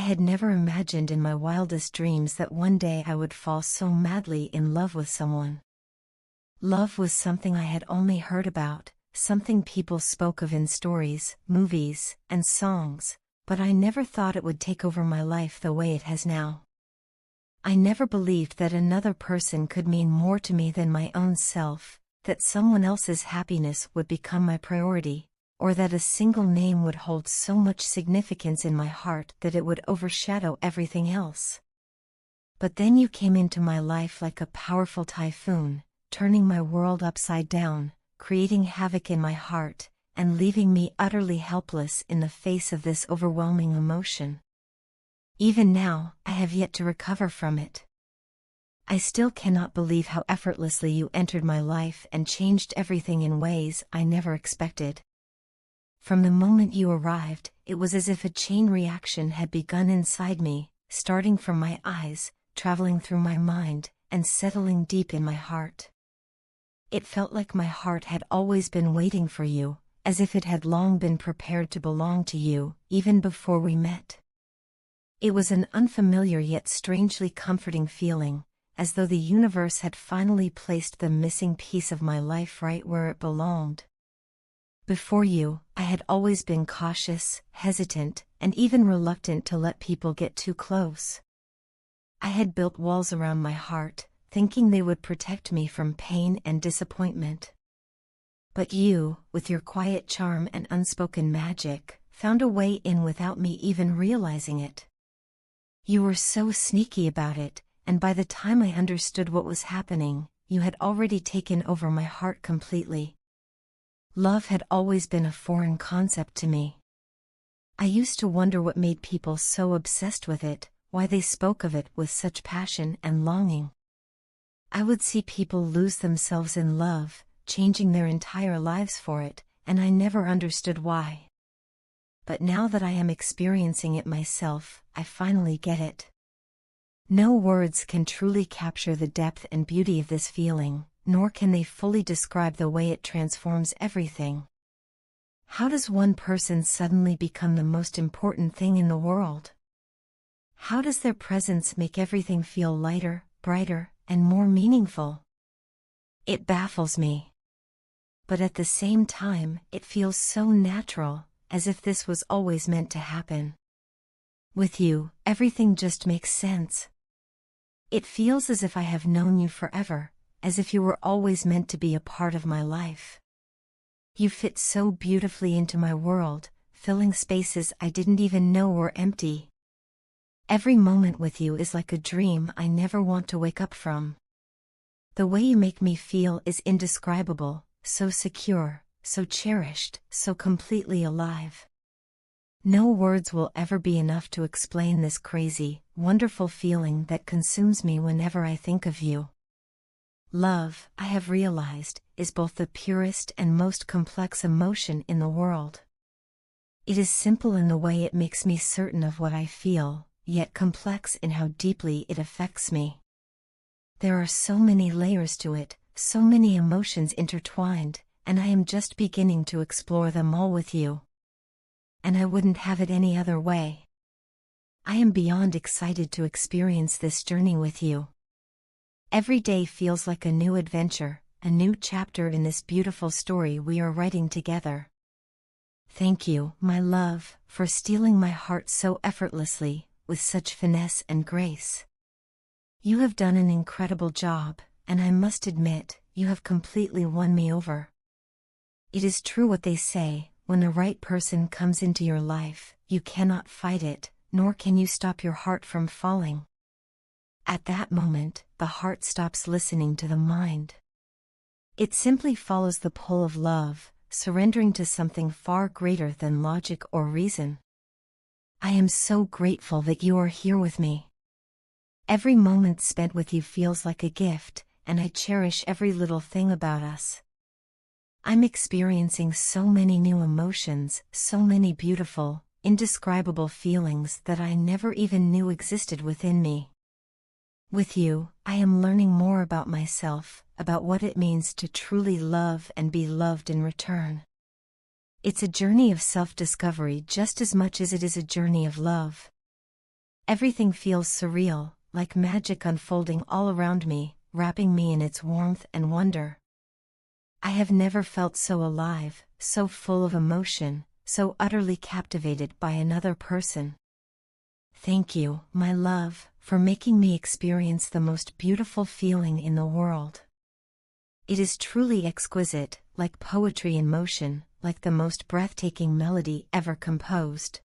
had never imagined in my wildest dreams that one day I would fall so madly in love with someone. Love was something I had only heard about, something people spoke of in stories, movies, and songs, but I never thought it would take over my life the way it has now. I never believed that another person could mean more to me than my own self, that someone else's happiness would become my priority, or that a single name would hold so much significance in my heart that it would overshadow everything else. But then you came into my life like a powerful typhoon, turning my world upside down, creating havoc in my heart, and leaving me utterly helpless in the face of this overwhelming emotion. Even now, I have yet to recover from it. I still cannot believe how effortlessly you entered my life and changed everything in ways I never expected. From the moment you arrived, it was as if a chain reaction had begun inside me, starting from my eyes, traveling through my mind, and settling deep in my heart. It felt like my heart had always been waiting for you, as if it had long been prepared to belong to you, even before we met. It was an unfamiliar yet strangely comforting feeling, as though the universe had finally placed the missing piece of my life right where it belonged. Before you, I had always been cautious, hesitant, and even reluctant to let people get too close. I had built walls around my heart, thinking they would protect me from pain and disappointment. But you, with your quiet charm and unspoken magic, found a way in without me even realizing it. You were so sneaky about it, and by the time I understood what was happening, you had already taken over my heart completely. Love had always been a foreign concept to me. I used to wonder what made people so obsessed with it, why they spoke of it with such passion and longing. I would see people lose themselves in love, changing their entire lives for it, and I never understood why. But now that I am experiencing it myself, I finally get it. No words can truly capture the depth and beauty of this feeling, nor can they fully describe the way it transforms everything. How does one person suddenly become the most important thing in the world? How does their presence make everything feel lighter, brighter, and more meaningful? It baffles me. But at the same time, it feels so natural, as if this was always meant to happen. With you, everything just makes sense. It feels as if I have known you forever, as if you were always meant to be a part of my life. You fit so beautifully into my world, filling spaces I didn't even know were empty. Every moment with you is like a dream I never want to wake up from. The way you make me feel is indescribable, so secure, so cherished, so completely alive. No words will ever be enough to explain this crazy, wonderful feeling that consumes me whenever I think of you. Love, I have realized, is both the purest and most complex emotion in the world. It is simple in the way it makes me certain of what I feel, yet complex in how deeply it affects me. There are so many layers to it, so many emotions intertwined, and I am just beginning to explore them all with you. And I wouldn't have it any other way. I am beyond excited to experience this journey with you. Every day feels like a new adventure, a new chapter in this beautiful story we are writing together. Thank you, my love, for stealing my heart so effortlessly, with such finesse and grace. You have done an incredible job, and I must admit, you have completely won me over. It is true what they say, when the right person comes into your life, you cannot fight it, nor can you stop your heart from falling. At that moment, the heart stops listening to the mind. It simply follows the pull of love, surrendering to something far greater than logic or reason. I am so grateful that you are here with me. Every moment spent with you feels like a gift, and I cherish every little thing about us. I'm experiencing so many new emotions, so many beautiful, indescribable feelings that I never even knew existed within me. With you, I am learning more about myself, about what it means to truly love and be loved in return. It's a journey of self-discovery just as much as it is a journey of love. Everything feels surreal, like magic unfolding all around me, wrapping me in its warmth and wonder. I have never felt so alive, so full of emotion, so utterly captivated by another person. Thank you, my love, for making me experience the most beautiful feeling in the world. It is truly exquisite, like poetry in motion, like the most breathtaking melody ever composed.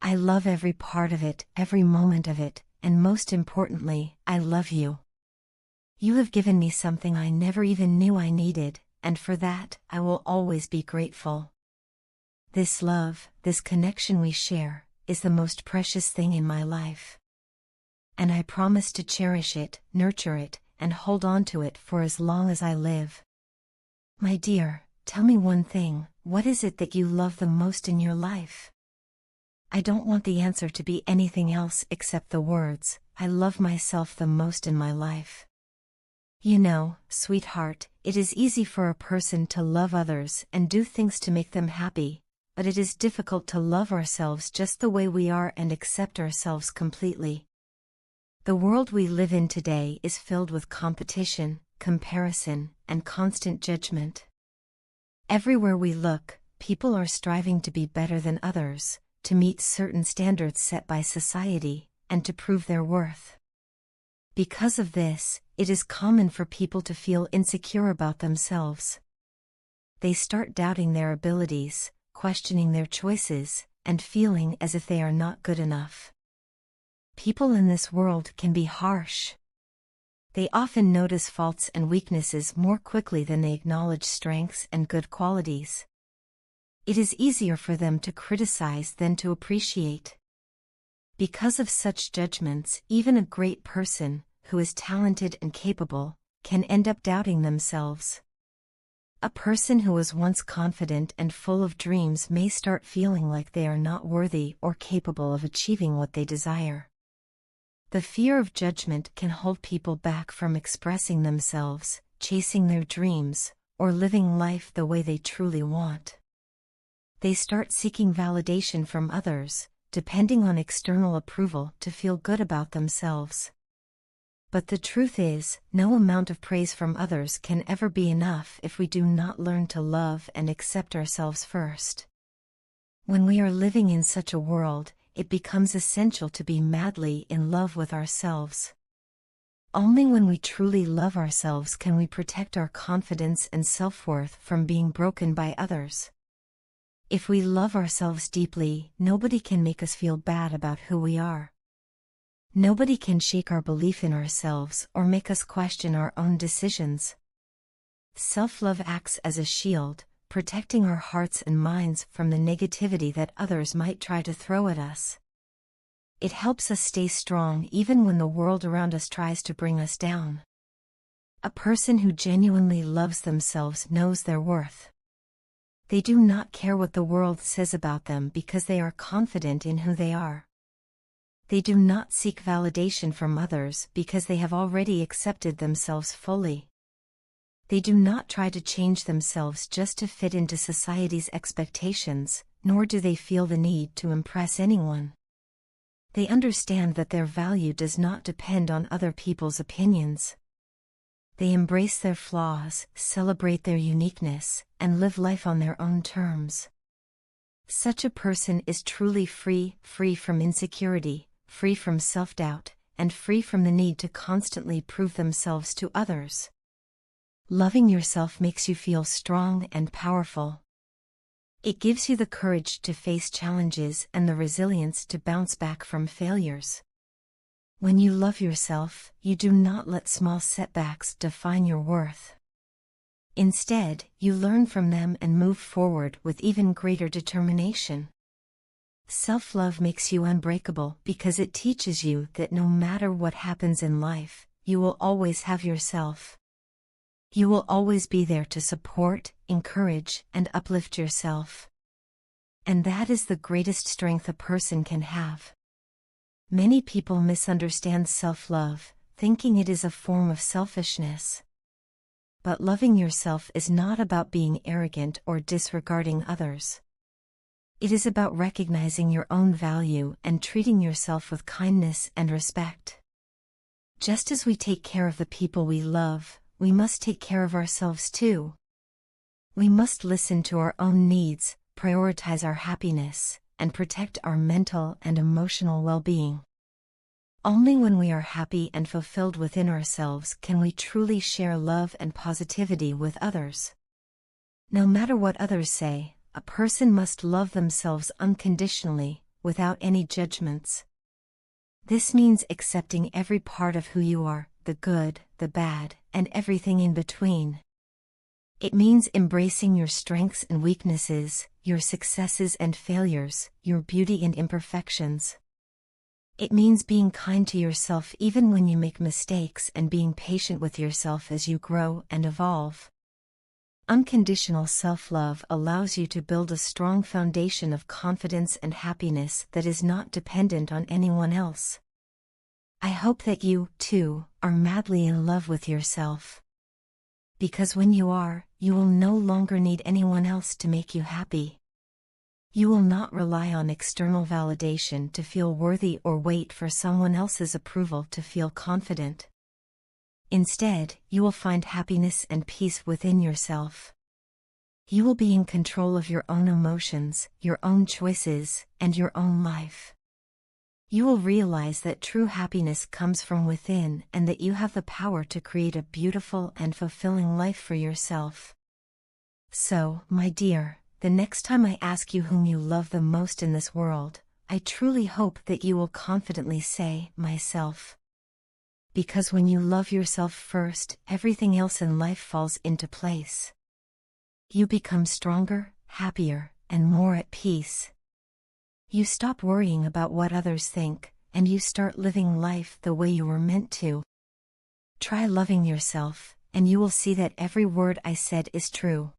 I love every part of it, every moment of it, and most importantly, I love you. You have given me something I never even knew I needed, and for that, I will always be grateful. This love, this connection we share, is the most precious thing in my life. And I promise to cherish it, nurture it, and hold on to it for as long as I live. My dear, tell me one thing, what is it that you love the most in your life? I don't want the answer to be anything else except the words, I love myself the most in my life. You know, sweetheart, it is easy for a person to love others and do things to make them happy, but it is difficult to love ourselves just the way we are and accept ourselves completely. The world we live in today is filled with competition, comparison, and constant judgment. Everywhere we look, people are striving to be better than others, to meet certain standards set by society, and to prove their worth. Because of this, it is common for people to feel insecure about themselves. They start doubting their abilities, questioning their choices, and feeling as if they are not good enough. People in this world can be harsh. They often notice faults and weaknesses more quickly than they acknowledge strengths and good qualities. It is easier for them to criticize than to appreciate. Because of such judgments, even a great person, who is talented and capable, can end up doubting themselves. A person who was once confident and full of dreams may start feeling like they are not worthy or capable of achieving what they desire. The fear of judgment can hold people back from expressing themselves, chasing their dreams, or living life the way they truly want. They start seeking validation from others, depending on external approval to feel good about themselves. But the truth is, no amount of praise from others can ever be enough if we do not learn to love and accept ourselves first. When we are living in such a world, it becomes essential to be madly in love with ourselves. Only when we truly love ourselves can we protect our confidence and self-worth from being broken by others. If we love ourselves deeply, nobody can make us feel bad about who we are. Nobody can shake our belief in ourselves or make us question our own decisions. Self-love acts as a shield, protecting our hearts and minds from the negativity that others might try to throw at us. It helps us stay strong even when the world around us tries to bring us down. A person who genuinely loves themselves knows their worth. They do not care what the world says about them because they are confident in who they are. They do not seek validation from others because they have already accepted themselves fully. They do not try to change themselves just to fit into society's expectations, nor do they feel the need to impress anyone. They understand that their value does not depend on other people's opinions. They embrace their flaws, celebrate their uniqueness, and live life on their own terms. Such a person is truly free from insecurity, free from self-doubt, and free from the need to constantly prove themselves to others. Loving yourself makes you feel strong and powerful. It gives you the courage to face challenges and the resilience to bounce back from failures. When you love yourself, you do not let small setbacks define your worth. Instead, you learn from them and move forward with even greater determination. Self-love makes you unbreakable because it teaches you that no matter what happens in life, you will always have yourself. You will always be there to support, encourage, and uplift yourself. And that is the greatest strength a person can have. Many people misunderstand self-love, thinking it is a form of selfishness. But loving yourself is not about being arrogant or disregarding others. It is about recognizing your own value and treating yourself with kindness and respect. Just as we take care of the people we love, we must take care of ourselves too. We must listen to our own needs, prioritize our happiness, and protect our mental and emotional well-being. Only when we are happy and fulfilled within ourselves can we truly share love and positivity with others. No matter what others say, a person must love themselves unconditionally, without any judgments. This means accepting every part of who you are, the good, the bad, and everything in between. It means embracing your strengths and weaknesses, your successes and failures, your beauty and imperfections. It means being kind to yourself even when you make mistakes and being patient with yourself as you grow and evolve. Unconditional self-love allows you to build a strong foundation of confidence and happiness that is not dependent on anyone else. I hope that you, too, are madly in love with yourself. Because when you are, you will no longer need anyone else to make you happy. You will not rely on external validation to feel worthy or wait for someone else's approval to feel confident. Instead, you will find happiness and peace within yourself. You will be in control of your own emotions, your own choices, and your own life. You will realize that true happiness comes from within and that you have the power to create a beautiful and fulfilling life for yourself. So, my dear, the next time I ask you whom you love the most in this world, I truly hope that you will confidently say, myself. Because when you love yourself first, everything else in life falls into place. You become stronger, happier, and more at peace. You stop worrying about what others think, and you start living life the way you were meant to. Try loving yourself, and you will see that every word I said is true.